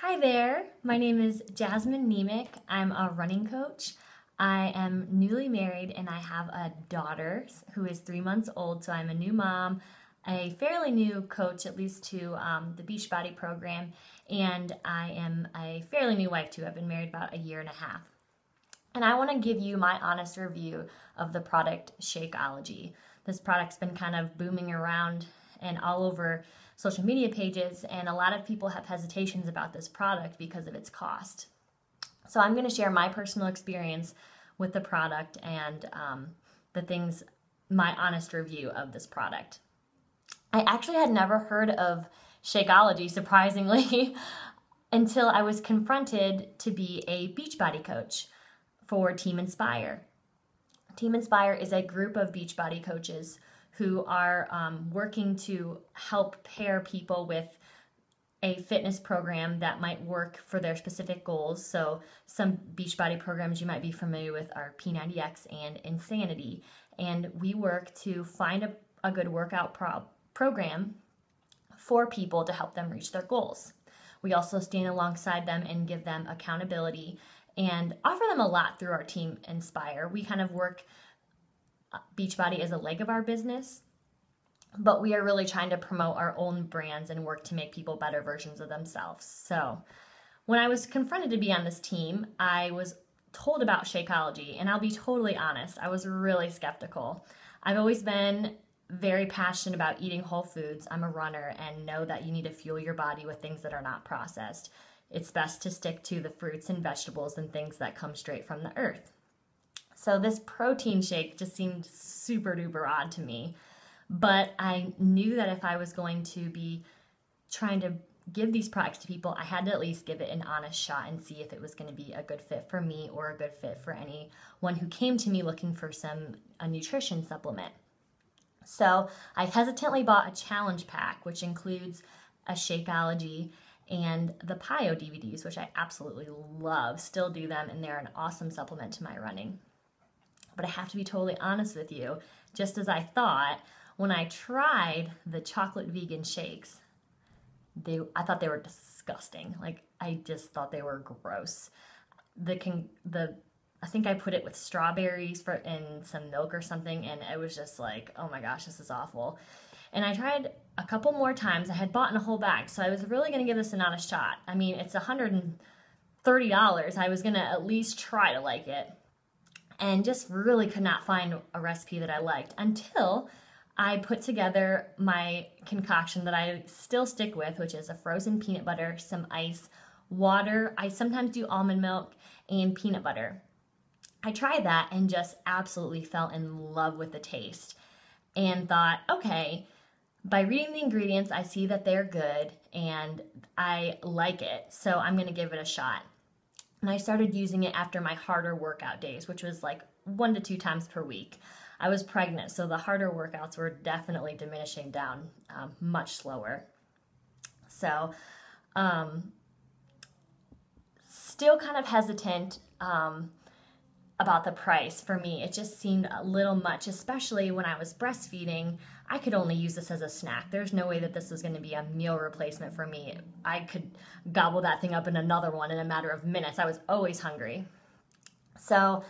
Hi there, my name is Jasmine Nemec. I'm a running coach. I am newly married and I have a daughter who is 3 months old, so I'm a new mom, a fairly new coach, at least to the Beachbody program, and I am a fairly new wife too. I've been married about a year and a half. And I want to give you my honest review of the product Shakeology. This product's been kind of booming around and all over social media pages, and a lot of people have hesitations about this product because of its cost. So I'm going to share my personal experience with the product and my honest review of this product. I actually had never heard of Shakeology, surprisingly, until I was confronted to be a Beachbody coach for Team Inspire. Team Inspire is a group of Beachbody coaches who are working to help pair people with a fitness program that might work for their specific goals. So some Beachbody programs you might be familiar with are P90X and Insanity. And we work to find a good workout program for people to help them reach their goals. We also stand alongside them and give them accountability and offer them a lot through our Team Inspire. We kind of work Beachbody as a leg of our business, but we are really trying to promote our own brands and work to make people better versions of themselves. So when I was confronted to be on this team, I was told about Shakeology, and I'll be totally honest, I was really skeptical. I've always been very passionate about eating whole foods. I'm a runner and know that you need to fuel your body with things that are not processed. It's best to stick to the fruits and vegetables and things that come straight from the earth. So this protein shake just seemed super duper odd to me, but I knew that if I was going to be trying to give these products to people, I had to at least give it an honest shot and see if it was going to be a good fit for me or a good fit for anyone who came to me looking for a nutrition supplement. So I hesitantly bought a challenge pack, which includes a Shakeology and the PIO DVDs, which I absolutely love, still do them, and they're an awesome supplement to my running. But I have to be totally honest with you, just as I thought, when I tried the chocolate vegan shakes, I thought they were disgusting. Like, I just thought they were gross. I think I put it with strawberries in some milk or something, and it was just like, oh my gosh, this is awful. And I tried a couple more times. I had bought in a whole bag, so I was really going to give this an honest shot. I mean, it's $130. I was going to at least try to like it, and just really could not find a recipe that I liked until I put together my concoction that I still stick with, which is a frozen peanut butter, some ice, water. I sometimes do almond milk and peanut butter. I tried that and just absolutely fell in love with the taste and thought, okay, by reading the ingredients, I see that they're good and I like it, so I'm going to give it a shot. And I started using it after my harder workout days, which was like 1 to 2 times per week. I was pregnant, so the harder workouts were definitely diminishing down much slower. So still kind of hesitant about the price for me. It just seemed a little much, especially when I was breastfeeding. I could only use this as a snack. There's no way that this was going to be a meal replacement for me. I could gobble that thing up in another one in a matter of minutes. I was always hungry. So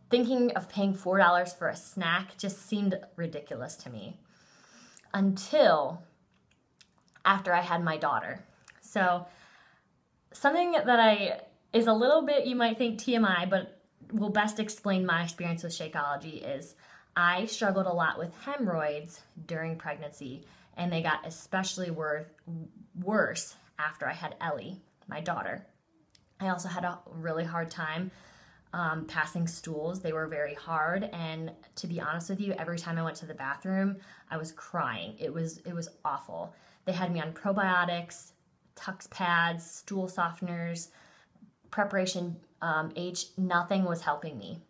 thinking of paying $4 for a snack just seemed ridiculous to me until after I had my daughter. So something that is a little bit, you might think TMI, but will best explain my experience with Shakeology is I struggled a lot with hemorrhoids during pregnancy, and they got especially worse after I had Ellie, my daughter. I also had a really hard time passing stools. They were very hard, and to be honest with you, every time I went to the bathroom, I was crying. It was awful. They had me on probiotics, Tux pads, stool softeners, preparation H. Nothing was helping me.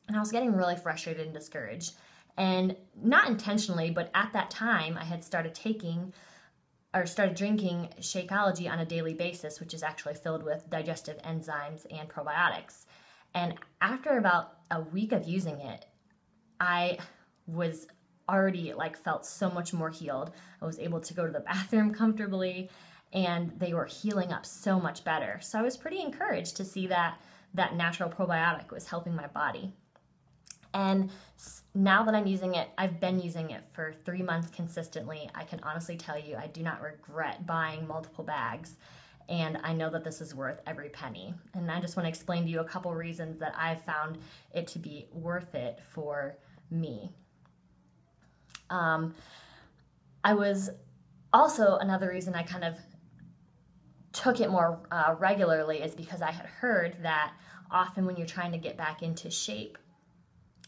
And I was getting really frustrated and discouraged. And not intentionally, but at that time, I had started drinking Shakeology on a daily basis, which is actually filled with digestive enzymes and probiotics. And after about a week of using it, I was already felt so much more healed. I was able to go to the bathroom comfortably, and they were healing up so much better. So I was pretty encouraged to see that that natural probiotic was helping my body. And now that I'm using it, I've been using it for 3 months consistently. I can honestly tell you I do not regret buying multiple bags, and I know that this is worth every penny. And I just want to explain to you a couple reasons that I've found it to be worth it for me. I was also, another reason I kind of took it more regularly is because I had heard that often when you're trying to get back into shape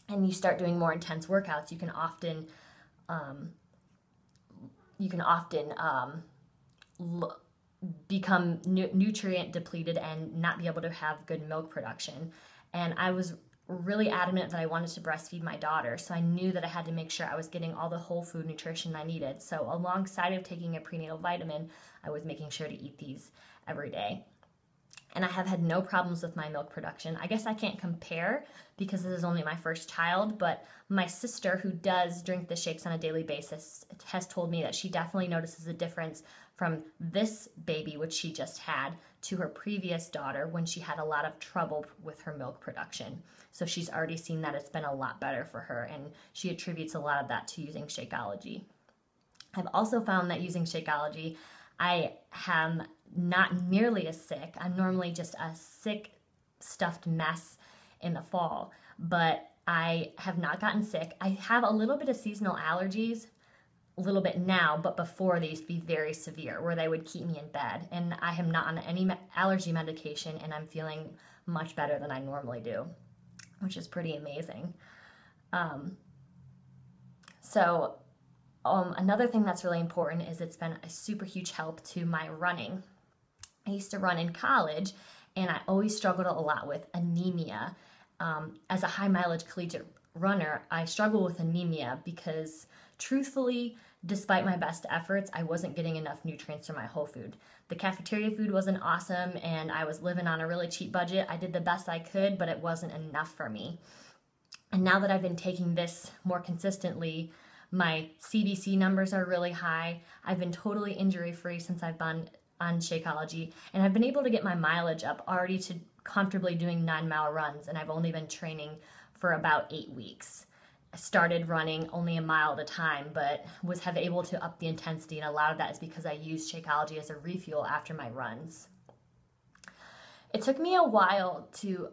and you start doing more intense workouts, you can often become nutrient depleted and not be able to have good milk production. And I was really adamant that I wanted to breastfeed my daughter, so I knew that I had to make sure I was getting all the whole food nutrition I needed. So alongside of taking a prenatal vitamin, I was making sure to eat these every day. And I have had no problems with my milk production. I guess I can't compare because this is only my first child, but my sister, who does drink the shakes on a daily basis, has told me that she definitely notices a difference from this baby, which she just had, to her previous daughter when she had a lot of trouble with her milk production. So she's already seen that it's been a lot better for her, and she attributes a lot of that to using Shakeology. I've also found that using Shakeology, I am not nearly as sick. I'm normally just a sick, stuffed mess in the fall, but I have not gotten sick. I have a little bit of seasonal allergies, a little bit now, but before they used to be very severe, where they would keep me in bed. And I am not on any allergy medication, and I'm feeling much better than I normally do, which is pretty amazing. Another thing that's really important is it's been a super huge help to my running. I used to run in college, and I always struggled a lot with anemia. As a high mileage collegiate runner, I struggle with anemia because, truthfully, despite my best efforts, I wasn't getting enough nutrients from my whole food. The cafeteria food wasn't awesome, and I was living on a really cheap budget. I did the best I could, but it wasn't enough for me. And now that I've been taking this more consistently, my CBC numbers are really high. I've been totally injury-free since I've been on Shakeology, and I've been able to get my mileage up already to comfortably doing 9-mile runs, and I've only been training for about 8 weeks. I started running only a mile at a time, but have able to up the intensity, and a lot of that is because I use Shakeology as a refuel after my runs. It took me a while to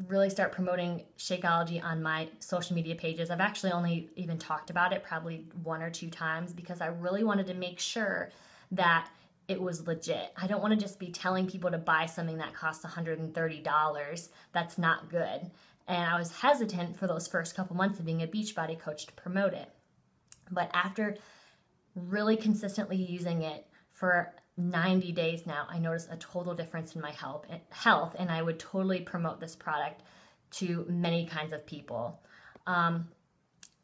really start promoting Shakeology on my social media pages. I've actually only even talked about it probably 1 or 2 times because I really wanted to make sure that it was legit. I don't want to just be telling people to buy something that costs $130. That's not good. And I was hesitant for those first couple months of being a Beachbody coach to promote it. But after really consistently using it for 90 days now, I noticed a total difference in my health, and I would totally promote this product to many kinds of people.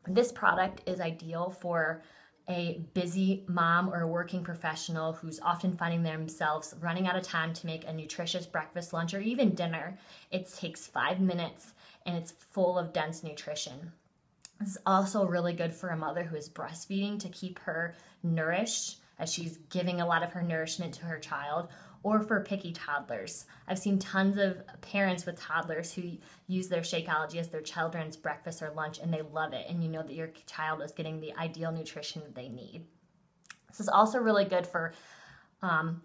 This product is ideal for a busy mom or a working professional who's often finding themselves running out of time to make a nutritious breakfast, lunch, or even dinner. It takes 5 minutes, and it's full of dense nutrition. This is also really good for a mother who is breastfeeding to keep her nourished as she's giving a lot of her nourishment to her child, or for picky toddlers. I've seen tons of parents with toddlers who use their Shakeology as their children's breakfast or lunch, and they love it, and you know that your child is getting the ideal nutrition that they need. This is also really good for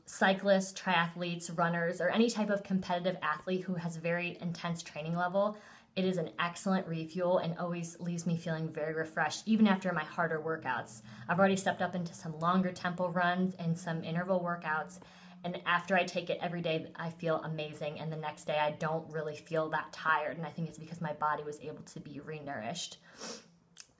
cyclists, triathletes, runners, or any type of competitive athlete who has very intense training level. It is an excellent refuel and always leaves me feeling very refreshed, even after my harder workouts. I've already stepped up into some longer tempo runs and some interval workouts, and after I take it every day, I feel amazing, and the next day I don't really feel that tired, and I think it's because my body was able to be renourished.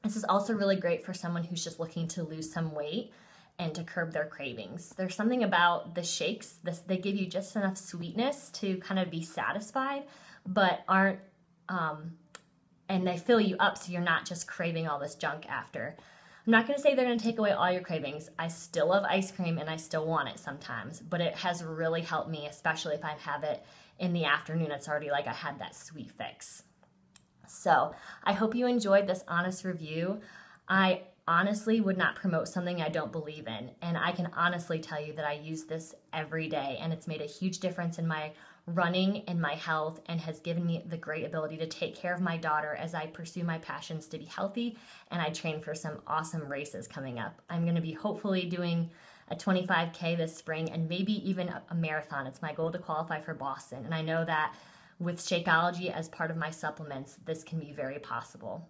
This is also really great for someone who's just looking to lose some weight and to curb their cravings. There's something about the shakes, they give you just enough sweetness to kind of be satisfied, but aren't and they fill you up so you're not just craving all this junk after. I'm not going to say they're going to take away all your cravings. I still love ice cream and I still want it sometimes, but it has really helped me, especially if I have it in the afternoon. It's already like I had that sweet fix. So I hope you enjoyed this honest review. I honestly would not promote something I don't believe in. And I can honestly tell you that I use this every day, and it's made a huge difference in my running and my health, and has given me the great ability to take care of my daughter as I pursue my passions to be healthy, and I train for some awesome races coming up. I'm going to be hopefully doing a 25K this spring, and maybe even a marathon. It's my goal to qualify for Boston, and I know that with Shakeology as part of my supplements, this can be very possible.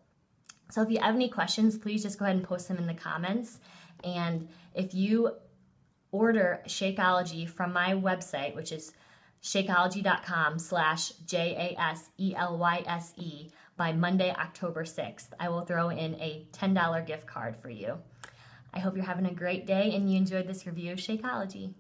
So if you have any questions, please just go ahead and post them in the comments. And if you order Shakeology from my website, which is shakeology.com/JASELYSE, by Monday, October 6th, I will throw in a $10 gift card for you. I hope you're having a great day and you enjoyed this review of Shakeology.